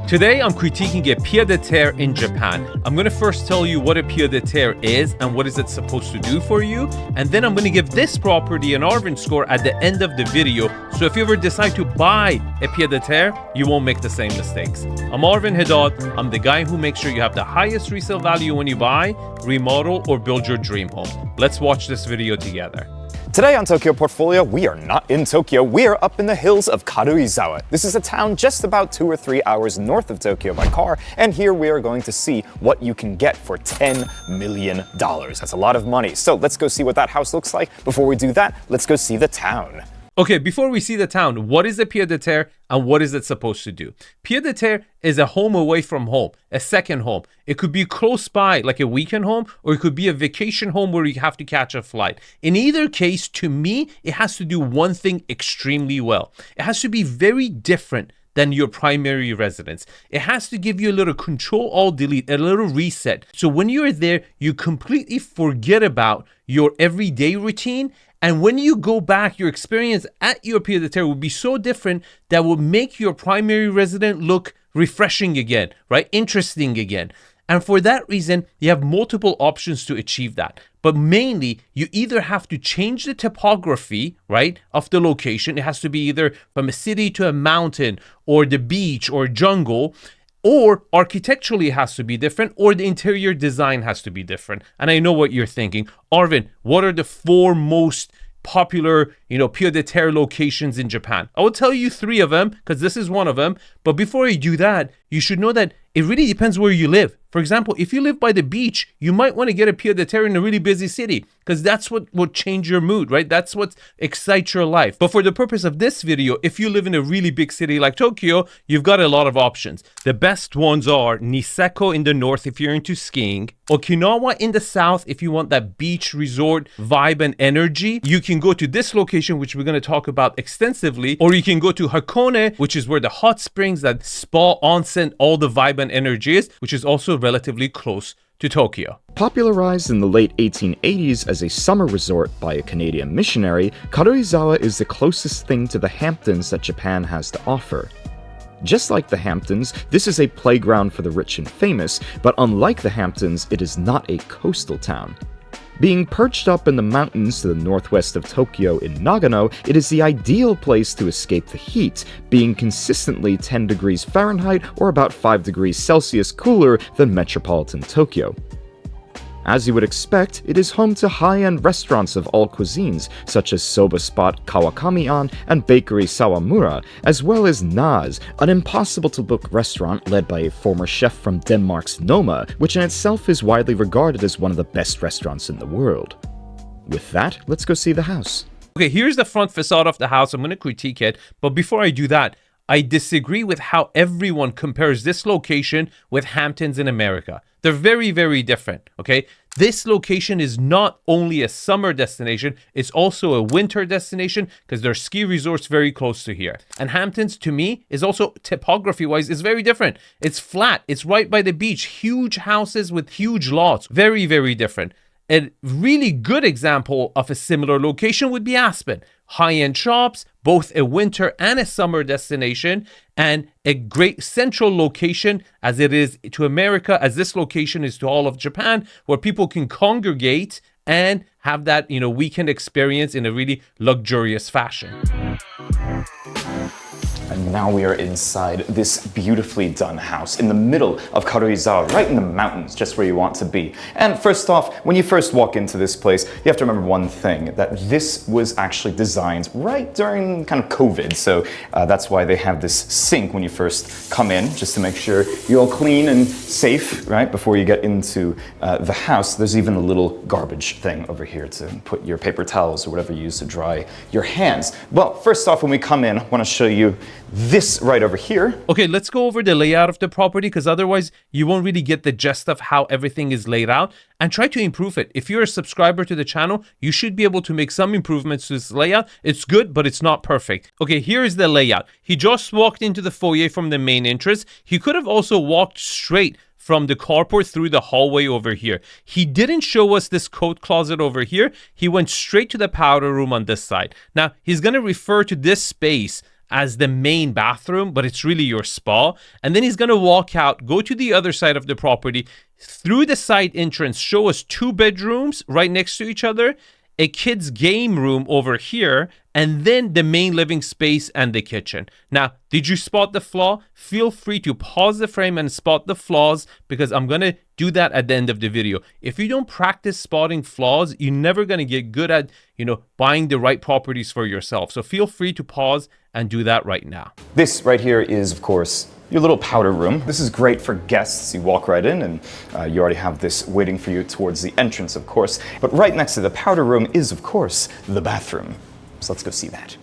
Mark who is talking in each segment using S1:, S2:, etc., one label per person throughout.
S1: Today, I'm critiquing a pied-à-terre in Japan. I'm going to first tell you what a pied-à-terre is and what is it supposed to do for you. And then I'm going to give this property an Arvin score at the end of the video. So if you ever decide to buy a pied-à-terre, you won't make the same mistakes. I'm Arvin Haddad. I'm the guy who makes sure you have the highest resale value when you buy, remodel, or build your dream home. Let's watch this video together.
S2: Today on Tokyo Portfolio, we are not in Tokyo, we are up in the hills of Karuizawa. This is a town just about 2 or 3 hours north of Tokyo by car, and here we are going to see what you can get for $10 million. That's a lot of money. So let's go see what that house looks like. Before we do that, let's go see the town.
S1: Okay, before we see the town, what is a pied-à-terre and what is it supposed to do? Pied-à-terre is a home away from home, a second home. It could be close by, like a weekend home, or it could be a vacation home where you have to catch a flight. In either case, to me, it has to do one thing extremely well. It has to be very different than your primary residence. It has to give you a little Control-Alt-Delete, a little reset. So when you're there, you completely forget about your everyday routine. And when you go back, your experience at your pied-à-terre will be so different that will make your primary residence look refreshing again, right? Interesting again. And for that reason, you have multiple options to achieve that. But mainly, you either have to change the topography, right, of the location. It has to be either from a city to a mountain or the beach or jungle, or architecturally it has to be different, or the interior design has to be different. And I know what you're thinking. Arvin, what are the 4 most popular, pied-à-terre locations in Japan? I will tell you 3 of them, because this is one of them. But before you do that, you should know that it really depends where you live. For example, if you live by the beach, you might want to get a pied-à-terre in a really busy city, because that's what will change your mood, right? That's what excites your life. But for the purpose of this video, if you live in a really big city like Tokyo, you've got a lot of options. The best ones are Niseko in the north if you're into skiing, Okinawa in the south if you want that beach resort vibe and energy. You can go to this location, which we're going to talk about extensively, or you can go to Hakone, which is where the hot springs, that spa, onsen, all the vibe and energy is, which is also relatively close to Tokyo.
S3: Popularized in the late 1880s as a summer resort by a Canadian missionary, Karuizawa is the closest thing to the Hamptons that Japan has to offer. Just like the Hamptons, this is a playground for the rich and famous, but unlike the Hamptons, it is not a coastal town. Being perched up in the mountains to the northwest of Tokyo in Nagano, it is the ideal place to escape the heat, being consistently 10 degrees Fahrenheit or about 5 degrees Celsius cooler than metropolitan Tokyo. As you would expect, it is home to high-end restaurants of all cuisines, such as soba spot Kawakami-an and bakery Sawamura, as well as Naz, an impossible-to-book restaurant led by a former chef from Denmark's Noma, which in itself is widely regarded as one of the best restaurants in the world. With that, let's go see the house.
S1: Okay, here's the front facade of the house. I'm going to critique it, but before I do that, I disagree with how everyone compares this location with Hamptons in America. They're very, very different, okay? This location is not only a summer destination, it's also a winter destination because there are ski resorts very close to here. And Hamptons, to me, is also topography-wise, is very different. It's flat, it's right by the beach, huge houses with huge lots, very, very different. A really good example of a similar location would be Aspen. High-end shops, both a winter and a summer destination, and a great central location as it is to America, as this location is to all of Japan, where people can congregate and have that, weekend experience in a really luxurious fashion.
S2: And now we are inside this beautifully done house in the middle of Karuizawa, right in the mountains, just where you want to be. And first off, when you first walk into this place, you have to remember one thing, that this was actually designed right during kind of COVID. So that's why they have this sink when you first come in, just to make sure you're all clean and safe, right, before you get into the house. There's even a little garbage thing over here to put your paper towels or whatever you use to dry your hands. Well, first off, when we come in, I want to show you this right over here.
S1: Okay, let's go over the layout of the property, because otherwise you won't really get the gist of how everything is laid out, and try to improve it. If you're a subscriber to the channel, you should be able to make some improvements to this layout. It's good, but it's not perfect. Okay, here is the layout. He just walked into the foyer from the main entrance. He could have also walked straight from the carport through the hallway over here. He didn't show us this coat closet over here. He went straight to the powder room on this side. Now, he's going to refer to this space as the main bathroom, but it's really your spa. And then he's going to walk out, go to the other side of the property, through the side entrance, show us 2 bedrooms right next to each other, a kid's game room over here, and then the main living space and the kitchen. Now, did you spot the flaw? Feel free to pause the frame and spot the flaws, because I'm going to do that at the end of the video. If you don't practice spotting flaws, you're never going to get good at, buying the right properties for yourself. So feel free to pause and do that right now.
S2: This right here is, of course, your little powder room. This is great for guests. You walk right in and you already have this waiting for you towards the entrance, of course. But right next to the powder room is, of course, the bathroom. So let's go see that.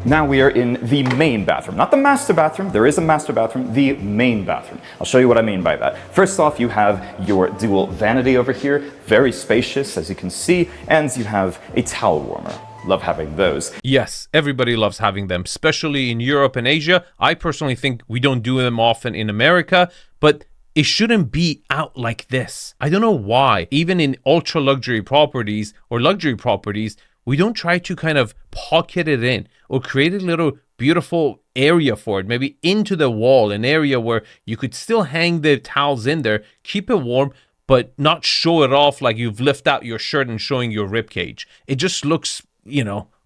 S2: Now we are in the main bathroom, not the master bathroom. There is a master bathroom, the main bathroom. I'll show you what I mean by that. First off, you have your dual vanity over here, very spacious, as you can see, and you have a towel warmer. Love having those.
S1: Yes, everybody loves having them, especially in Europe and Asia. I personally think we don't do them often in America, but it shouldn't be out like this. I don't know why. Even in ultra luxury properties or luxury properties, we don't try to kind of pocket it in or create a little beautiful area for it, maybe into the wall, an area where you could still hang the towels in there, keep it warm, but not show it off like you've lifted out your shirt and showing your rib cage. It just looks,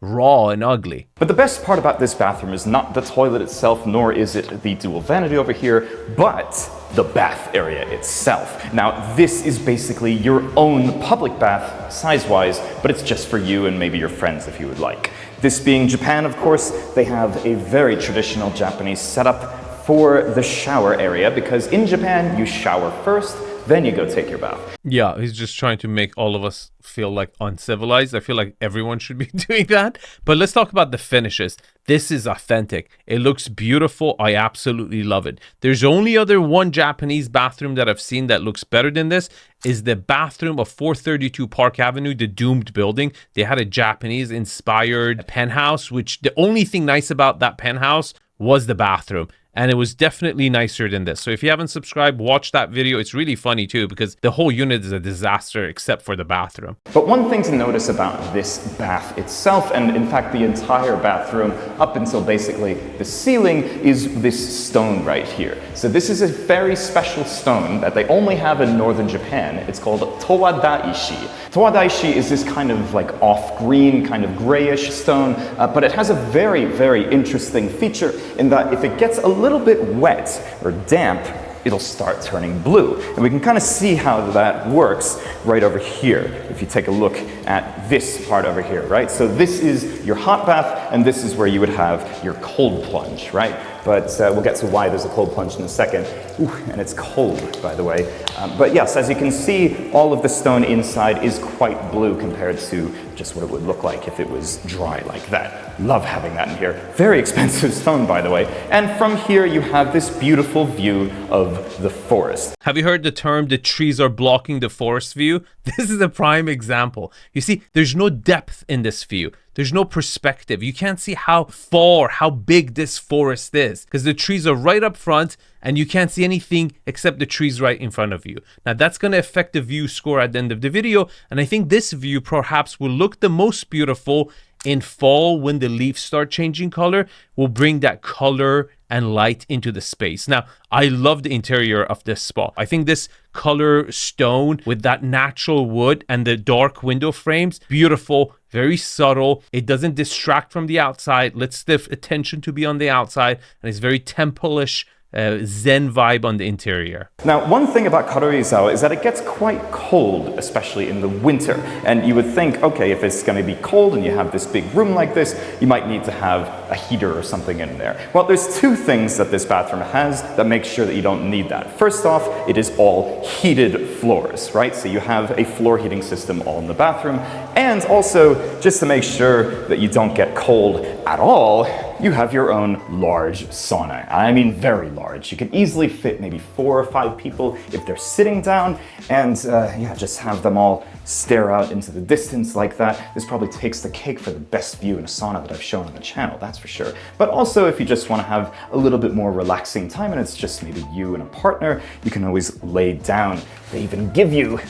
S1: raw and ugly.
S2: But the best part about this bathroom is not the toilet itself, nor is it the dual vanity over here, but the bath area itself. Now, this is basically your own public bath, size-wise, but it's just for you and maybe your friends if you would like. This being Japan, of course, they have a very traditional Japanese setup for the shower area, because in Japan, you shower first, then you go take your bath.
S1: Yeah, he's just trying to make all of us feel like uncivilized. I feel like everyone should be doing that. But let's talk about the finishes. This is authentic. It looks beautiful. I absolutely love it. There's only one Japanese bathroom that I've seen that looks better than this, is the bathroom of 432 Park Avenue, the doomed building. They had a Japanese inspired penthouse, which the only thing nice about that penthouse was the bathroom. And it was definitely nicer than this. So if you haven't subscribed, watch that video. It's really funny too, because the whole unit is a disaster except for the bathroom.
S2: But one thing to notice about this bath itself, and in fact the entire bathroom up until basically the ceiling, is this stone right here. So this is a very special stone that they only have in northern Japan. It's called Towadaishi. Towadaishi is this kind of like off-green, kind of grayish stone, but it has a very, very interesting feature in that if it gets a little bit wet or damp, it'll start turning blue. And we can kind of see how that works right over here. If you take a look at this part over here, right? So this is your hot bath, and this is where you would have your cold plunge, right? But we'll get to why there's a cold plunge in a second. Ooh, and it's cold, by the way. But yes, as you can see, all of the stone inside is quite blue compared to just what it would look like if it was dry like that. Love having that in here. Very expensive stone, by the way. And from here, you have this beautiful view of the forest.
S1: Have you heard the term, the trees are blocking the forest view? This is a prime example. You see, there's no depth in this view. There's no perspective. You can't see how far, how big this forest is, because the trees are right up front and you can't see anything except the trees right in front of you. Now that's going to affect the view score at the end of the video. And I think this view perhaps will look the most beautiful in fall when the leaves start changing color. Will bring that color and light into the space. Now, I love the interior of this spa. I think this color stone with that natural wood and the dark window frames, beautiful, very subtle. It doesn't distract from the outside, lets the attention to be on the outside, and it's very temple-ish, Zen vibe on the interior.
S2: Now, one thing about Karuizawa is that it gets quite cold, especially in the winter. And you would think, okay, if it's going to be cold and you have this big room like this, you might need to have a heater or something in there. Well, there's two things that this bathroom has that make sure that you don't need that. First off, it is all heated floors, right? So you have a floor heating system all in the bathroom. And also, just to make sure that you don't get cold at all, you have your own large sauna. I mean, very large. You can easily fit maybe 4 or 5 people if they're sitting down, and yeah, just have them all stare out into the distance like that. This probably takes the cake for the best view in a sauna that I've shown on the channel, that's for sure. But also, if you just want to have a little bit more relaxing time and it's just maybe you and a partner, you can always lay down. They even give you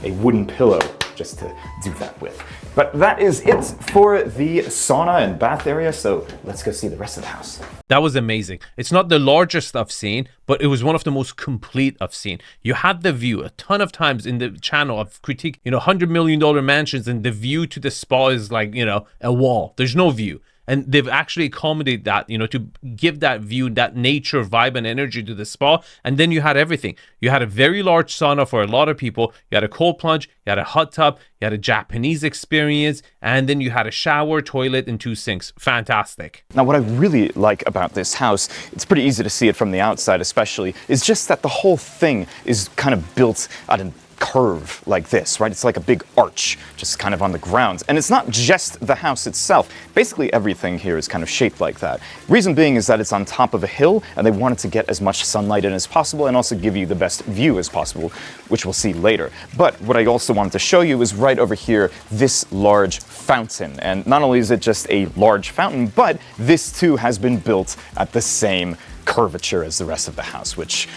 S2: a wooden pillow just to do that with. But that is it for the sauna and bath area, so let's go see the rest of the house.
S1: That was amazing. It's not the largest I've seen, but it was one of the most complete I've seen. You had the view a ton of times in the channel. I've critiqued, $100 million mansions, and the view to the spa is like, a wall. There's no view. And they've actually accommodated that, to give that view, that nature vibe and energy to the spa. And then you had everything. You had a very large sauna for a lot of people. You had a cold plunge, you had a hot tub, you had a Japanese experience, and then you had a shower, toilet, and 2 sinks. Fantastic.
S2: Now, what I really like about this house, it's pretty easy to see it from the outside especially, is just that the whole thing is kind of built at a curve like this, right? It's like a big arch just kind of on the ground. And it's not just the house itself. Basically everything here is kind of shaped like that. Reason being is that it's on top of a hill and they wanted to get as much sunlight in as possible and also give you the best view as possible, which we'll see later. But what I also wanted to show you is right over here, this large fountain. And not only is it just a large fountain, but this too has been built at the same curvature as the rest of the house, which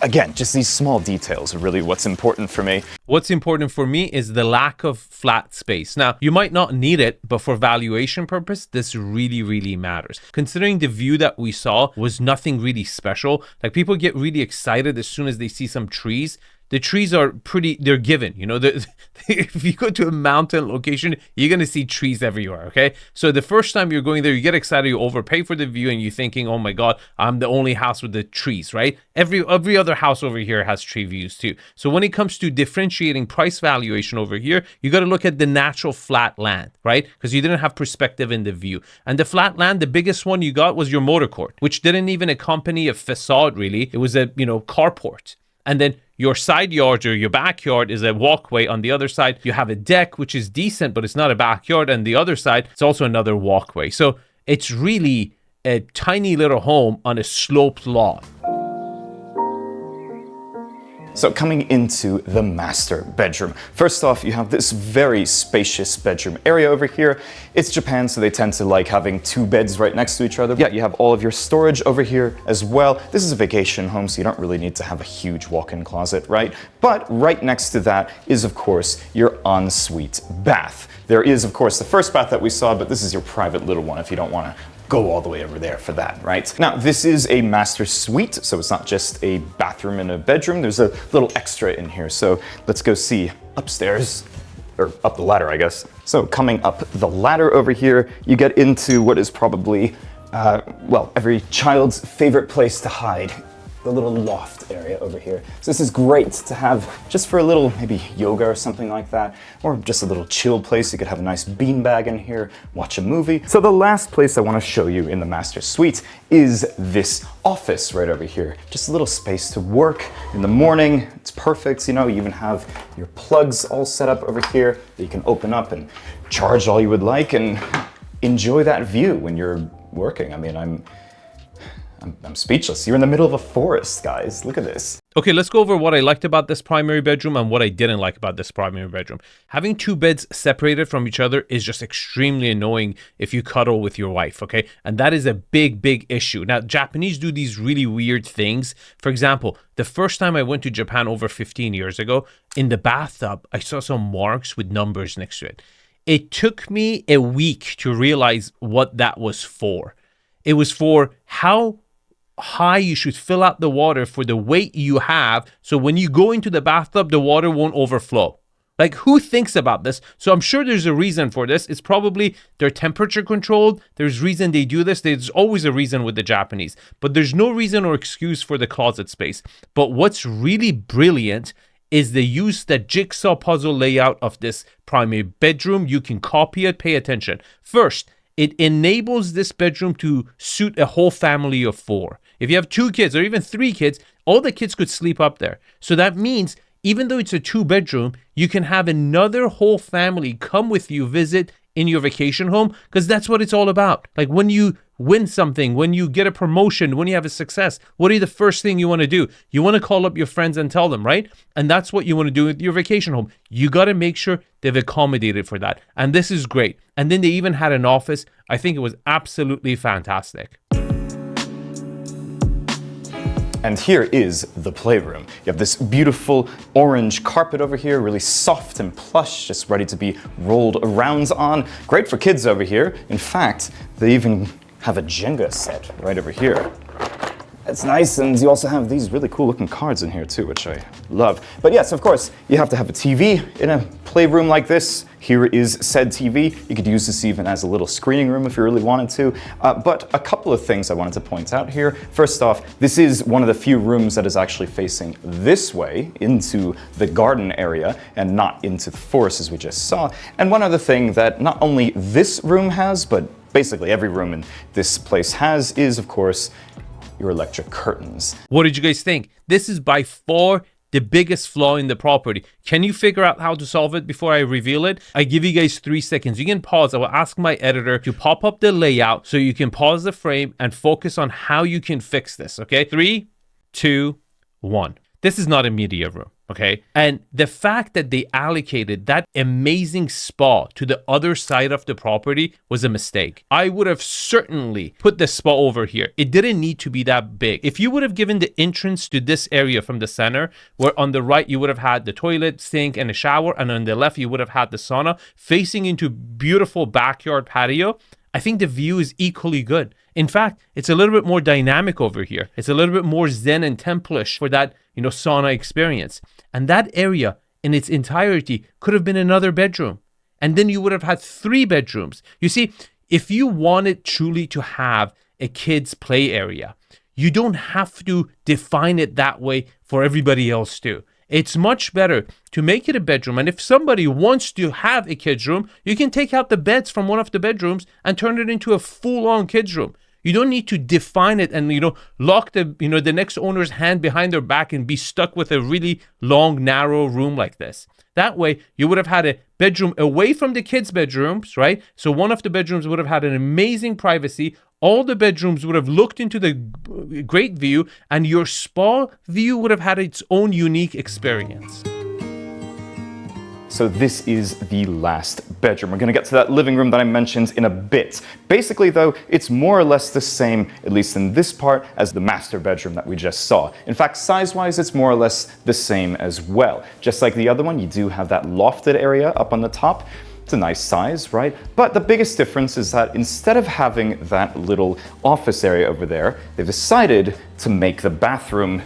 S2: again, just these small details are really what's important for me.
S1: What's important for me is the lack of flat space. Now, you might not need it, but for valuation purpose, this really, really matters. Considering the view that we saw was nothing really special, like people get really excited as soon as they see some trees. The trees are they're given, if you go to a mountain location, you're going to see trees everywhere, okay? So the first time you're going there, you get excited, you overpay for the view, and you're thinking, oh my God, I'm the only house with the trees, right? Every other house over here has tree views too. So when it comes to differentiating price valuation over here, you got to look at the natural flat land, right? Because you didn't have perspective in the view. And the flat land, the biggest one you got was your motor court, which didn't even accompany a facade really. It was a, carport. And then your side yard or your backyard is a walkway. On the other side, you have a deck, which is decent, but it's not a backyard. And the other side, it's also another walkway. So it's really a tiny little home on a sloped lot.
S2: So coming into the master bedroom. First off, you have this very spacious bedroom area over here. It's Japan, so they tend to like having 2 beds right next to each other. Yeah, you have all of your storage over here as well. This is a vacation home, so you don't really need to have a huge walk-in closet, right? But right next to that is, of course, your ensuite bath. There is, of course, the first bath that we saw, but this is your private little one if you don't want to go all the way over there for that, right? Now, this is a master suite, so it's not just a bathroom and a bedroom. There's a little extra in here. So let's go see upstairs, or up the ladder, I guess. So coming up the ladder over here, you get into what is probably, every child's favorite place to hide. The little loft area over here. So this is great to have just for a little maybe yoga or something like that, or just a little chill place. You could have a nice beanbag in here, watch a movie. So the last place I want to show you in the master suite is this office right over here. Just a little space to work in the morning. It's perfect. You even have your plugs all set up over here that you can open up and charge all you would like and enjoy that view when you're working. I mean, I'm speechless. You're in the middle of a forest, guys. Look at this.
S1: Okay, let's go over what I liked about this primary bedroom and what I didn't like about this primary bedroom. Having 2 beds separated from each other is just extremely annoying if you cuddle with your wife, okay? And that is a big, big issue. Now, Japanese do these really weird things. For example, the first time I went to Japan over 15 years ago, in the bathtub, I saw some marks with numbers next to it. It took me a week to realize what that was for. It was for how high you should fill out the water for the weight you have, so when you go into the bathtub the water won't overflow. Like, who thinks about this? So I'm sure there's a reason for this. It's probably they're temperature controlled. There's reason they do this. There's always a reason with the Japanese, but there's no reason or excuse for the closet space. But what's really brilliant is the use, the jigsaw puzzle layout of this primary bedroom. You can copy it. Pay attention. First, it enables this bedroom to suit a whole family of 4. If you have 2 kids or even 3 kids, all the kids could sleep up there. So that means even though it's a 2-bedroom, you can have another whole family come with you, visit in your vacation home, because that's what it's all about. Like when you win something, when you get a promotion, when you have a success, what are the first thing you want to do? You want to call up your friends and tell them, right? And that's what you want to do with your vacation home. You got to make sure they've accommodated for that. And this is great. And then they even had an office. I think it was absolutely fantastic.
S2: And here is the playroom. You have this beautiful orange carpet over here, really soft and plush, just ready to be rolled around on. Great for kids over here. In fact, they even have a Jenga set right over here. It's nice, and you also have these really cool looking cards in here too, which I love. But yes, of course, you have to have a TV in a playroom like this. Here is said TV. You could use this even as a little screening room if you really wanted to. But a couple of things I wanted to point out here. First off, this is one of the few rooms that is actually facing this way into the garden area and not into the forest as we just saw. And one other thing that not only this room has, but basically every room in this place has is, of course, your electric curtains.
S1: What did you guys think? This is by far the biggest flaw in the property. Can you figure out how to solve it before I reveal it? I give you guys 3 seconds. You can pause. I will ask my editor to pop up the layout so you can pause the frame and focus on how you can fix this, okay? 3, 2, 1. This is not a media room, okay? And the fact that they allocated that amazing spa to the other side of the property was a mistake. I would have certainly put the spa over here. It didn't need to be that big. If you would have given the entrance to this area from the center, where on the right you would have had the toilet, sink, and a shower, and on the left you would have had the sauna, facing into beautiful backyard patio, I think the view is equally good. In fact, it's a little bit more dynamic over here. It's a little bit more zen and templish for that, sauna experience. And that area in its entirety could have been another bedroom. And then you would have had 3 bedrooms. You see, if you wanted truly to have a kid's play area, you don't have to define it that way for everybody else too. It's much better to make it a bedroom. And if somebody wants to have a kid's room, you can take out the beds from one of the bedrooms and turn it into a full-on kid's room. You don't need to define it and, lock the next owner's hand behind their back and be stuck with a really long, narrow room like this. That way, you would have had a bedroom away from the kids' bedrooms, right? So one of the bedrooms would have had an amazing privacy. All the bedrooms would have looked into the great view, and your spa view would have had its own unique experience.
S2: So this is the last bedroom. We're going to get to that living room that I mentioned in a bit. Basically, though, it's more or less the same, at least in this part, as the master bedroom that we just saw. In fact, size-wise, it's more or less the same as well. Just like the other one, you do have that lofted area up on the top. It's a nice size, right? But the biggest difference is that instead of having that little office area over there, they've decided to make the bathroom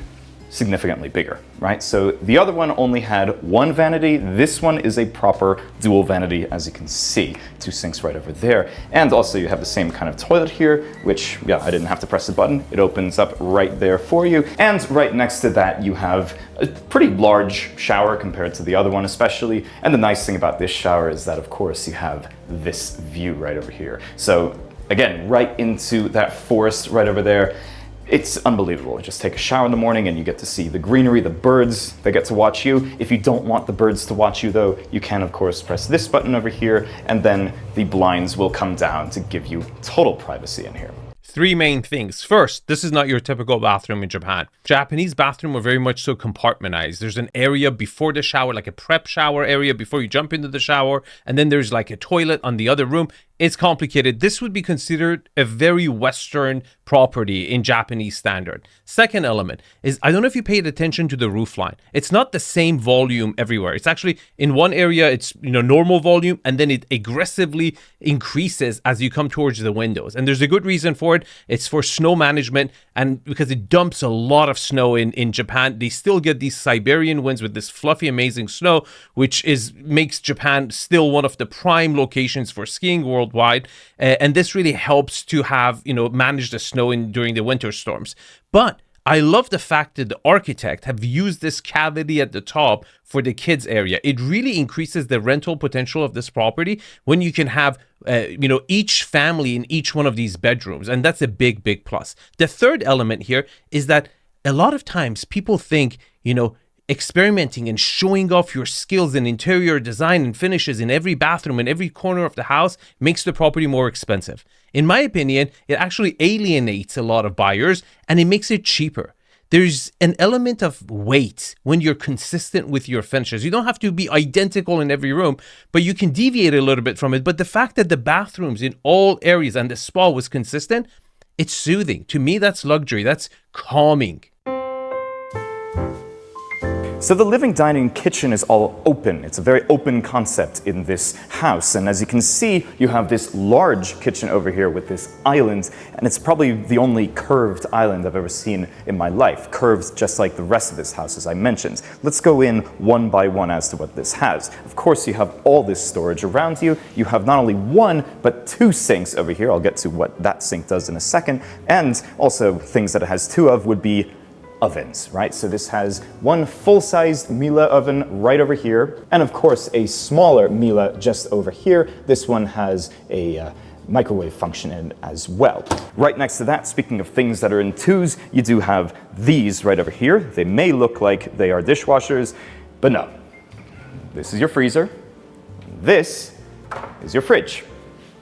S2: significantly bigger, right? So the other one only had 1 vanity. This one is a proper dual vanity, as you can see. 2 sinks right over there. And also you have the same kind of toilet here, which, yeah, I didn't have to press the button. It opens up right there for you. And right next to that, you have a pretty large shower compared to the other one especially. And the nice thing about this shower is that, of course, you have this view right over here. So again, right into that forest right over there. It's unbelievable. Just take a shower in the morning and you get to see the greenery, the birds, they get to watch you. If you don't want the birds to watch you though, you can of course press this button over here and then the blinds will come down to give you total privacy in here.
S1: 3 main things. First, this is not your typical bathroom in Japan. Japanese bathrooms are very much so compartmentalized. There's an area before the shower, like a prep shower area before you jump into the shower, and then there's like a toilet on the other room. It's complicated. This would be considered a very Western property in Japanese standard. Second element is, I don't know if you paid attention to the roof line. It's not the same volume everywhere. It's actually in one area, it's normal volume, and then it aggressively increases as you come towards the windows. And there's a good reason for it. It's for snow management, and because it dumps a lot of snow in Japan, they still get these Siberian winds with this fluffy, amazing snow, which makes Japan still one of the prime locations for skiing worldwide. And this really helps to have, manage the snow during the winter storms. But I love the fact that the architect have used this cavity at the top for the kids area. It really increases the rental potential of this property when you can have, each family in each one of these bedrooms. And that's a big, big plus. The third element here is that a lot of times people think, experimenting and showing off your skills in interior design and finishes in every bathroom and every corner of the house makes the property more expensive. In my opinion, it actually alienates a lot of buyers and it makes it cheaper. There's an element of weight when you're consistent with your finishes. You don't have to be identical in every room, but you can deviate a little bit from it. But the fact that the bathrooms in all areas and the spa was consistent, it's soothing. To me, that's luxury. That's calming.
S2: So the living, dining, kitchen is all open. It's a very open concept in this house. And as you can see, you have this large kitchen over here with this island, and it's probably the only curved island I've ever seen in my life. Curved just like the rest of this house, as I mentioned. Let's go in one by one as to what this has. Of course, you have all this storage around you. You have not only one, but two sinks over here. I'll get to what that sink does in a second. And also things that it has two of would be ovens, right? So this has one full-sized Miele oven right over here, and of course a smaller Miele just over here. This one has a microwave function in it as well. Right next to that, speaking of things that are in twos, you do have these right over here. They may look like they are dishwashers, but no. This is your freezer. This is your fridge.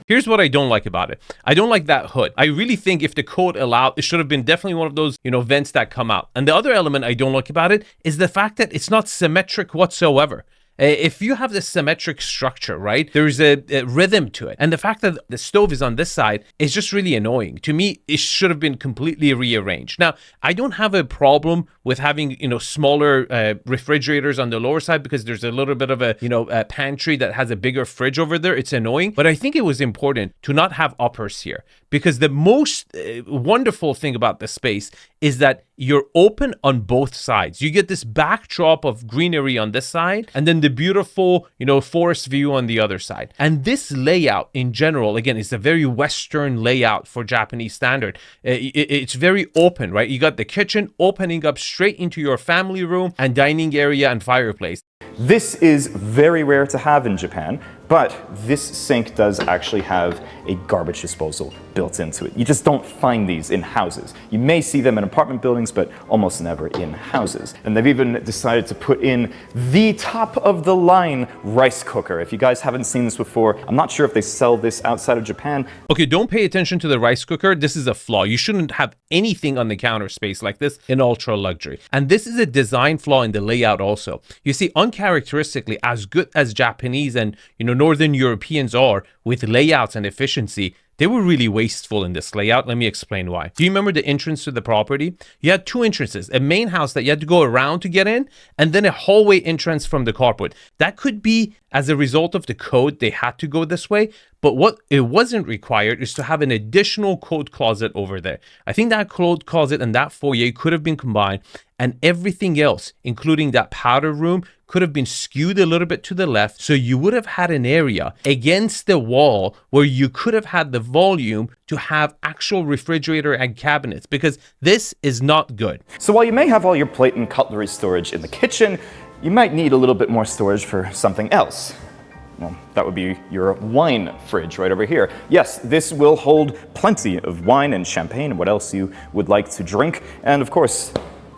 S1: Here's what I don't like about it. I don't like that hood. I really think if the code allowed, it should have been definitely one of those, vents that come out. And the other element I don't like about it is the fact that it's not symmetric whatsoever. If you have this symmetric structure, right, there's a rhythm to it. And the fact that the stove is on this side is just really annoying. To me, it should have been completely rearranged. Now, I don't have a problem with having, smaller refrigerators on the lower side because there's a little bit of a pantry that has a bigger fridge over there. It's annoying. But I think it was important to not have uppers here because the most wonderful thing about the space is that you're open on both sides. You get this backdrop of greenery on this side and then the beautiful, forest view on the other side. And this layout in general, again, is a very Western layout for Japanese standard. It's very open, right? You got the kitchen opening up straight into your family room and dining area and fireplace.
S2: This is very rare to have in Japan, but this sink does actually have a garbage disposal built into it. You just don't find these in houses. You may see them in apartment buildings, but almost never in houses. And they've even decided to put in the top of the line rice cooker. If you guys haven't seen this before, I'm not sure if they sell this outside of Japan.
S1: Okay, don't pay attention to the rice cooker. This is a flaw. You shouldn't have anything on the counter space like this in ultra luxury. And this is a design flaw in the layout also. You see, uncharacteristically, as good as Japanese and Northern Europeans are with layouts and efficiency, they were really wasteful in this layout. Let me explain why. Do you remember the entrance to the property? You had two entrances, a main house that you had to go around to get in, and then a hallway entrance from the carport. That could be as a result of the code, they had to go this way, but what it wasn't required is to have an additional coat closet over there. I think that coat closet and that foyer could have been combined, and everything else, including that powder room, could have been skewed a little bit to the left, so you would have had an area against the wall where you could have had the volume to have actual refrigerator and cabinets, because this is not good.
S2: So while you may have all your plate and cutlery storage in the kitchen, you might need a little bit more storage for something else. Well, that would be your wine fridge right over here. Yes, this will hold plenty of wine and champagne and what else you would like to drink, and of course,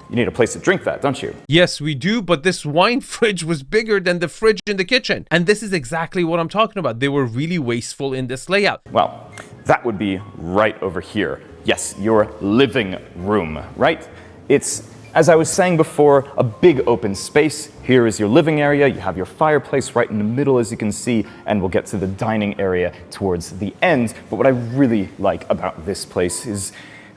S2: you need a place to drink that, don't you?
S1: Yes, we do, but this wine fridge was bigger than the fridge in the kitchen. And this is exactly what I'm talking about. They were really wasteful in this layout.
S2: Well, that would be right over here. Yes, your living room, right? It's, as I was saying before, a big open space. Here is your living area. You have your fireplace right in the middle, as you can see, and we'll get to the dining area towards the end. But what I really like about this place is,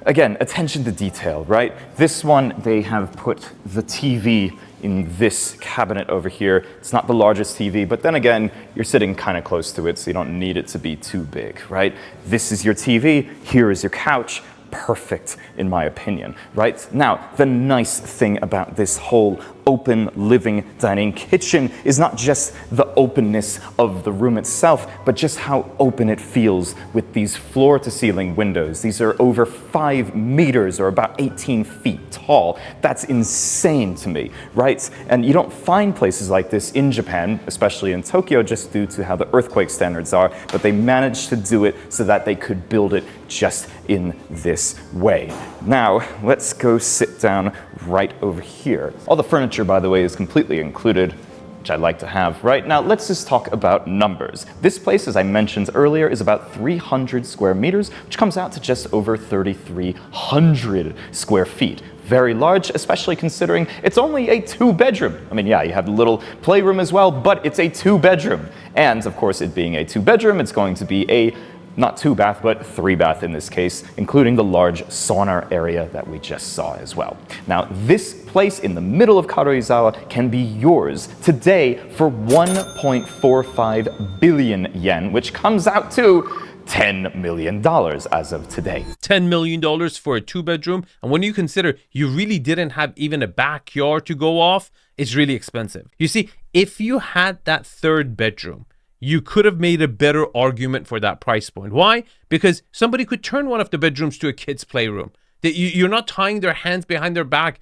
S2: again, attention to detail, right? This one, they have put the TV in this cabinet over here. It's not the largest TV, but then again, you're sitting kind of close to it, so you don't need it to be too big, right? This is your TV, here is your couch. Perfect, in my opinion, right? Now, the nice thing about this whole open living dining kitchen is not just the openness of the room itself, but just how open it feels with these floor to ceiling windows. These are over 5 meters or about 18 feet tall. That's insane to me, right? And you don't find places like this in Japan, especially in Tokyo, just due to how the earthquake standards are, but they managed to do it so that they could build it just in this way. Now, let's go sit down right over here. All the furniture, by the way, is completely included, which I like to have. Right now, let's just talk about numbers. This place, as I mentioned earlier, is about 300 square meters, which comes out to just over 3,300 square feet. Very large, especially considering it's only a 2-bedroom. I mean, yeah, you have the little playroom as well, but it's a 2-bedroom. And of course, it being a 2-bedroom, it's going to be a Not 2-bath, but 3-bath in this case, including the large sauna area that we just saw as well. Now, this place in the middle of Karuizawa can be yours today for 1.45 billion yen, which comes out to $10 million as of today.
S1: $10 million for a 2-bedroom. And when you consider you really didn't have even a backyard to go off, it's really expensive. You see, if you had that 3rd bedroom, you could have made a better argument for that price point. Why? Because somebody could turn one of the bedrooms to a kid's playroom. You're not tying their hands behind their back,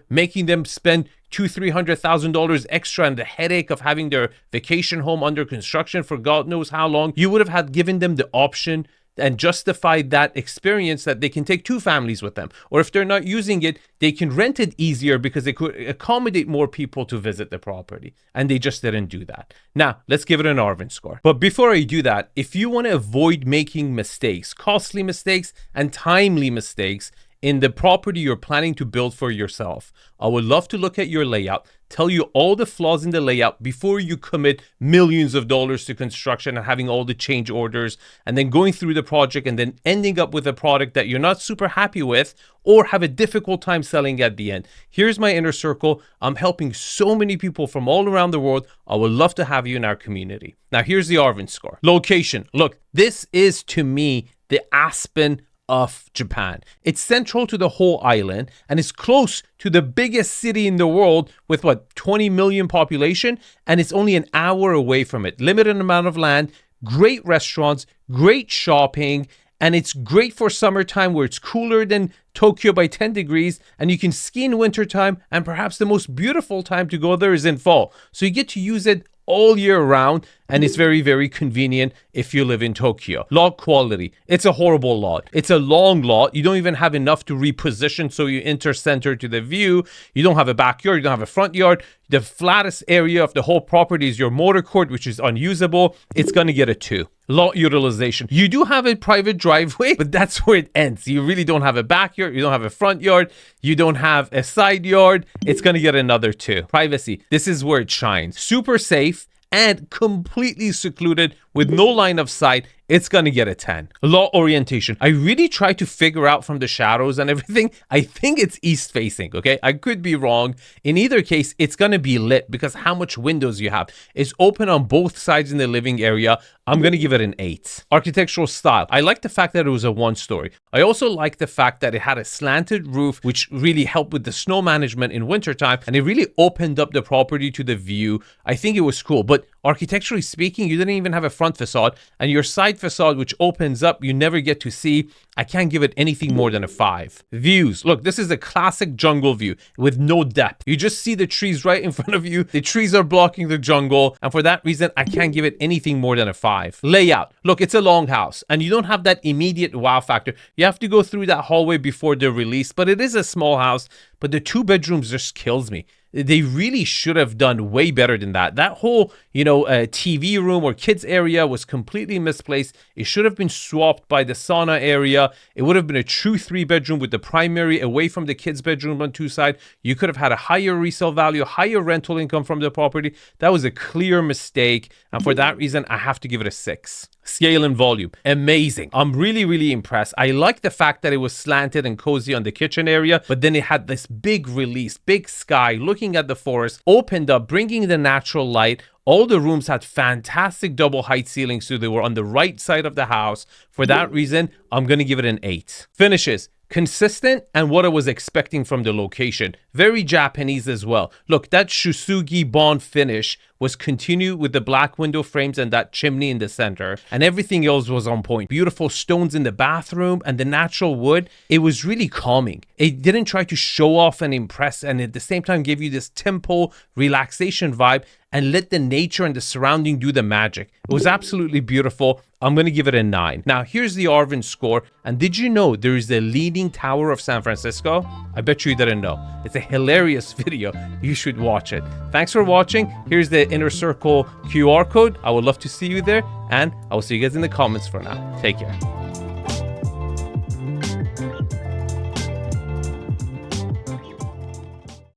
S1: making them spend $200,000-$300,000 extra and the headache of having their vacation home under construction for God knows how long. You would have given them the option and justified that experience that they can take 2 families with them. Or if they're not using it, they can rent it easier because they could accommodate more people to visit the property. And they just didn't do that. Now, let's give it an Arvin score. But before I do that, if you want to avoid making mistakes, costly mistakes and timely mistakes in the property you're planning to build for yourself, I would love to look at your layout, tell you all the flaws in the layout before you commit millions of dollars to construction and having all the change orders and then going through the project and then ending up with a product that you're not super happy with or have a difficult time selling at the end. Here's my inner circle. I'm helping so many people from all around the world. I would love to have you in our community. Now, here's the Arvin score. Location. Look, this is to me the Aspen of Japan. It's central to the whole island and it's close to the biggest city in the world with 20 million population, and it's only an hour away from it. Limited amount of land, great restaurants, great shopping, and it's great for summertime where it's cooler than Tokyo by 10 degrees and you can ski in wintertime, and perhaps the most beautiful time to go there is in fall. So you get to use it all year round, and it's very, very convenient if you live in Tokyo. Lot quality. It's a horrible lot. It's a long lot. You don't even have enough to reposition so you enter center to the view. You don't have a backyard. You don't have a front yard. The flattest area of the whole property is your motor court, which is unusable. It's going to get a 2. Lot utilization. You do have a private driveway, but that's where it ends. You really don't have a backyard. You don't have a front yard. You don't have a side yard. It's going to get another 2. Privacy. This is where it shines. Super safe and completely secluded with no line of sight. It's going to get a 10. Lot orientation. I really try to figure out from the shadows and everything. I think it's east facing, okay? I could be wrong. In either case, it's going to be lit because how much windows you have. It's open on both sides in the living area. I'm going to give it an 8. Architectural style. I like the fact that it was a 1-story. I also like the fact that it had a slanted roof, which really helped with the snow management in wintertime, and it really opened up the property to the view. I think it was cool, but architecturally speaking, you didn't even have a front facade, and your side facade, which opens up, you never get to see. I can't give it anything more than a 5. Views. Look, this is a classic jungle view with no depth. You just see the trees right in front of you. The trees are blocking the jungle, and for that reason, I can't give it anything more than a 5. Layout. Look, it's a long house, and you don't have that immediate wow factor. You have to go through that hallway before they're released, but it is a small house, but the 2 bedrooms just kills me. They really should have done way better than that. That whole, TV room or kids area was completely misplaced. It should have been swapped by the sauna area. It would have been a true 3-bedroom with the primary away from the kids' bedroom on 2 sides. You could have had a higher resale value, higher rental income from the property. That was a clear mistake. And for that reason, I have to give it a 6. Scale and volume. Amazing. I'm really, really impressed. I like the fact that it was slanted and cozy on the kitchen area, but then it had this big release, big sky, looking at the forest, opened up, bringing the natural light. All the rooms had fantastic double height ceilings, so they were on the right side of the house. For that reason, I'm going to give it an 8. Finishes. Consistent and what I was expecting from the location. Very Japanese as well. Look, that Shusugi bond finish was continued with the black window frames and that chimney in the center, and everything else was on point. Beautiful stones in the bathroom and the natural wood. It was really calming. It didn't try to show off and impress, and at the same time give you this tempo relaxation vibe and let the nature and the surrounding do the magic. It was absolutely beautiful. I'm going to give it a 9. Now, here's the Arvin score. And did you know there is the Leaning Tower of San Francisco? I bet you didn't know. It's a hilarious video. You should watch it. Thanks for watching. Here's the Inner Circle QR code. I would love to see you there. And I will see you guys in the comments for now. Take care.